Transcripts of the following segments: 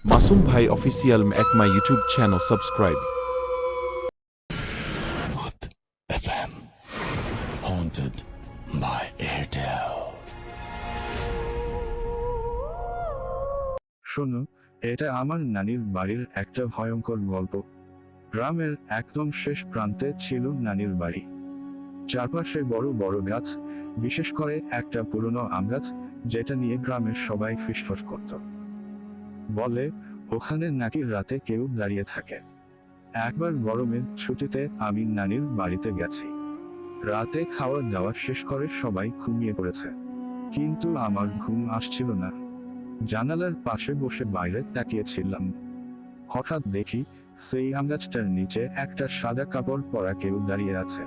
মাসুম ভাই official at my YouTube channel subscribe. Good FM Haunted by Airtel. শোনো, এটা আমার নানির বাড়ির একটা ভয়ঙ্কর গল্প। গ্রামের একদম শেষ প্রান্তে ছিল নানির বাড়ি। চারপাশে বড় বড় গাছ, বিশেষ করে একটা পুরনো আম গাছ, যেটা নিয়ে গ্রামের সবাই ফিসফাস করত। বলে ওখানে নাকি রাতে কেউ দাঁড়িয়ে থাকে। একবার গরমের ছুটিতে আমি নানির বাড়িতে গেছি। রাতে খাওয়া দাওয়া শেষ করে সবাই ঘুমিয়ে পড়েছে, কিন্তু আমার ঘুম আসছিল না। জানালার পাশে বসে বাইরে তাকিয়েছিলাম। হঠাৎ দেখি সেই আমগাছটার নিচে একটা সাদা কাপড় পরা কেউ দাঁড়িয়ে আছে।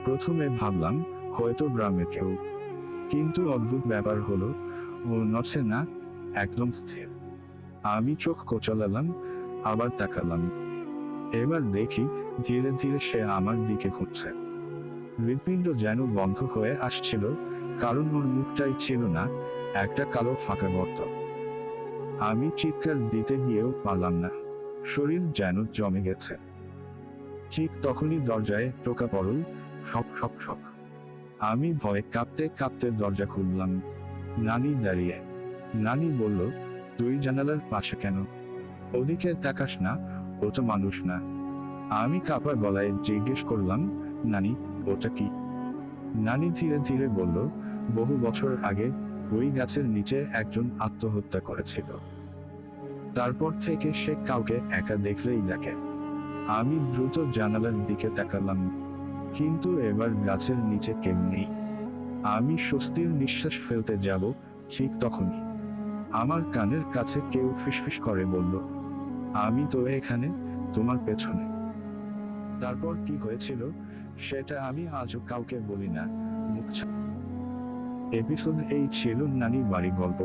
প্রথমে ভাবলাম হয়তো গ্রামের কেউ, কিন্তু অদ্ভুত ব্যাপার হলো ও নড়ছে না, একদম স্থির। আমি চোখ কচলালাম, আবার তাকালাম। এবার দেখি ধীরে ধীরে সে আমার দিকে ঘুরছে। হৃৎপিণ্ড যেন বন্ধ হয়ে আসছিল, কারণ ওর মুখটাই ছিল না, একটা কালো ফাঁকা গর্ত। আমি চিৎকার দিতে গিয়েও পারলাম না, শরীর যেন জমে গেছে। ঠিক তখনই দরজায় টোকা পড়ল, শক শক শক। আমি ভয়ে কাঁপতে কাঁপতে দরজা খুললাম। নানি দাঁড়িয়ে। নানি বলল, তুই জানালার পাশে কেন? ওদিকে তাকাস না, ওটা মানুষ না। আমি কাঁপা গলায় জিজ্ঞেস করলাম, নানি, ওটা কি? নানি ধীরে ধীরে বলল, বহু বছর আগে ওই গাছের নিচে একজন আত্মহত্যা করেছিল। তারপর থেকে সে কাউকে একা দেখলেই ডাকে। আমি দ্রুত জানালার দিকে তাকালাম, কিন্তু এবার গাছের নিচে কেউ নেই। আমি স্বস্তির নিঃশ্বাস ফেলতে যাব, ঠিক তখনই আমার কানের কাছে কেউ ফিসফিস করে বলল, আমি তো এখানে, তোমার পেছনে। তারপর কি হয়েছিল সেটা আমি আজও কাউকে বলি না, মুখ এপিসোড এই ছিল নানি বাড়ি গল্প।